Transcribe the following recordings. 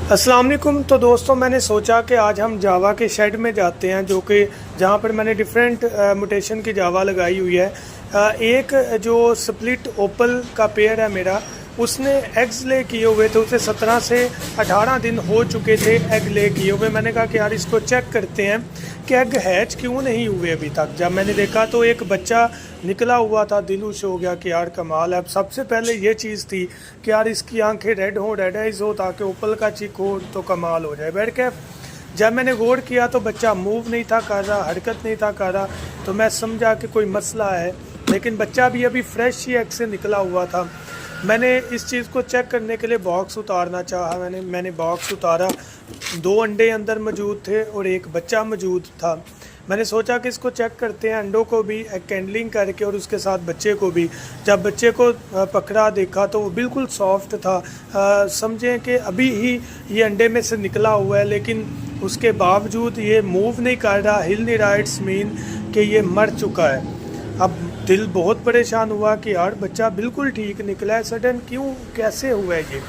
अस्सलाम वालेकुम। तो दोस्तों मैंने सोचा कि आज हम जावा के शेड में जाते हैं, जो कि जहाँ पर मैंने डिफरेंट मुटेशन की जावा लगाई हुई है। एक जो स्प्लिट ओपल का पेयर है मेरा, उसने एग्स ले किए हुए थे, उसे 17 से 18 दिन हो चुके थे एग ले किए हुए। मैंने कहा कि यार इसको चेक करते हैं कि एग हैच क्यों नहीं हुए अभी तक। जब मैंने देखा तो एक बच्चा निकला हुआ था, दिल खुश हो गया कि यार कमाल है। अब सबसे पहले ये चीज़ थी कि यार इसकी आंखें रेड हो, रेड आइज हो, ताकि ओपल का चिक हो तो कमाल हो जाए। बैठ के जब मैंने गौर किया तो बच्चा मूव नहीं था कर रहा, हरकत नहीं था कर रहा, तो मैं समझा कि कोई मसला है। लेकिन बच्चा भी अभी फ्रेश ही एग से निकला हुआ था। मैंने इस चीज़ को चेक करने के लिए बॉक्स उतारना चाहा। मैंने बॉक्स उतारा, 2 अंडे अंदर मौजूद थे और एक बच्चा मौजूद था। मैंने सोचा कि इसको चेक करते हैं, अंडों को भी कैंडलिंग करके और उसके साथ बच्चे को भी। जब बच्चे को पकड़ा देखा तो वो बिल्कुल सॉफ्ट था। समझें कि अभी ही ये अंडे में से निकला हुआ है, लेकिन उसके बावजूद ये मूव नहीं कर रहा, हिल नहीं रहा। इट्स मीन कि ये मर चुका है। अब दिल बहुत परेशान हुआ कि यार बच्चा बिल्कुल ठीक निकला है, सडन क्यों, कैसे हुआ है ये।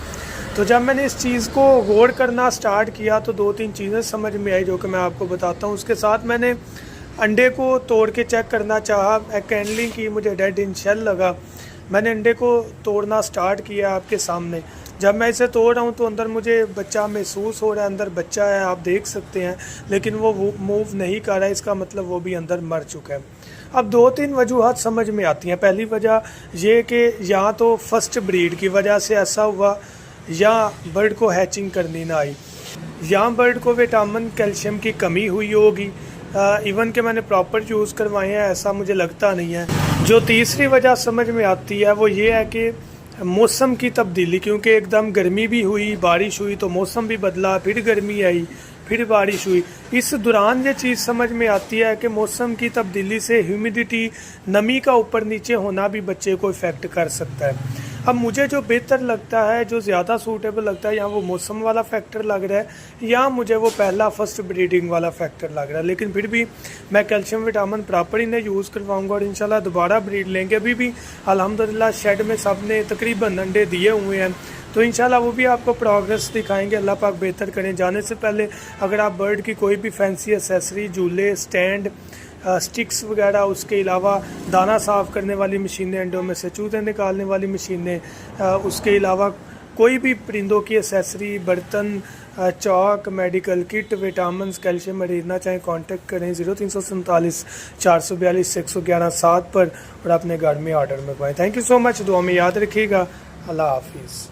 तो जब मैंने इस चीज़ को गौर करना स्टार्ट किया तो 2-3 चीज़ें समझ में आई, जो कि मैं आपको बताता हूँ। उसके साथ मैंने अंडे को तोड़ के चेक करना चाहा, कैंडलिंग की, मुझे डेड इन शेल लगा। मैंने अंडे को तोड़ना स्टार्ट किया आपके सामने। जब मैं इसे तोड़ रहा हूँ तो अंदर मुझे बच्चा महसूस हो रहा है, अंदर बच्चा है, आप देख सकते हैं, लेकिन वो मूव नहीं कर रहा है। इसका मतलब वो भी अंदर मर चुका है। अब 2-3 वजूहत समझ में आती हैं। पहली वजह ये कि या तो फर्स्ट ब्रीड की वजह से ऐसा हुआ, या बर्ड को हैचिंग करनी ना आई, या बर्ड को विटामिन कैल्शियम की कमी हुई होगी। इवन कि मैंने प्रॉपर यूज़ करवाए हैं, ऐसा मुझे लगता नहीं है। जो तीसरी वजह समझ में आती है वो ये है कि मौसम की तब्दीली, क्योंकि एकदम गर्मी भी हुई, बारिश हुई, तो मौसम भी बदला, फिर गर्मी आई, फिर बारिश हुई। इस दौरान ये चीज़ समझ में आती है कि मौसम की तब्दीली से ह्यूमिडिटी, नमी का ऊपर नीचे होना भी बच्चे को इफ़ेक्ट कर सकता है। अब मुझे जो बेहतर लगता है, जो ज़्यादा सूटेबल लगता है, या वो मौसम वाला फैक्टर लग रहा है, या मुझे वो पहला फर्स्ट ब्रीडिंग वाला फैक्टर लग रहा है। लेकिन फिर भी मैं कैल्शियम विटामिन प्रॉपर इन्हें यूज़ करवाऊंगा और इंशाल्लाह दोबारा ब्रीड लेंगे। अभी भी अल्हम्दुलिल्लाह शेड में सब ने तकरीबन अंडे दिए हुए हैं, तो इंशाल्लाह वो भी आपको प्रोग्रेस दिखाएंगे। अल्लाह पाक बेहतर करें। जाने से पहले अगर आप बर्ड की कोई भी फैंसी एसेसरी, झूले, स्टैंड, स्टिक्स वगैरह, उसके अलावा दाना साफ़ करने वाली मशीनें, अंडों में से चूजे निकालने वाली मशीनें, उसके अलावा कोई भी परिंदों की एसेसरी, बर्तन, चौक, मेडिकल किट, विटामिन, कैल्शियम खरीदना चाहें कांटेक्ट करें 0347 442 111 7 पर और अपने घर में ऑर्डर मंगवाएं। Thank you so much. दुआ में याद रखिएगा। अल्लाह हाफिज़।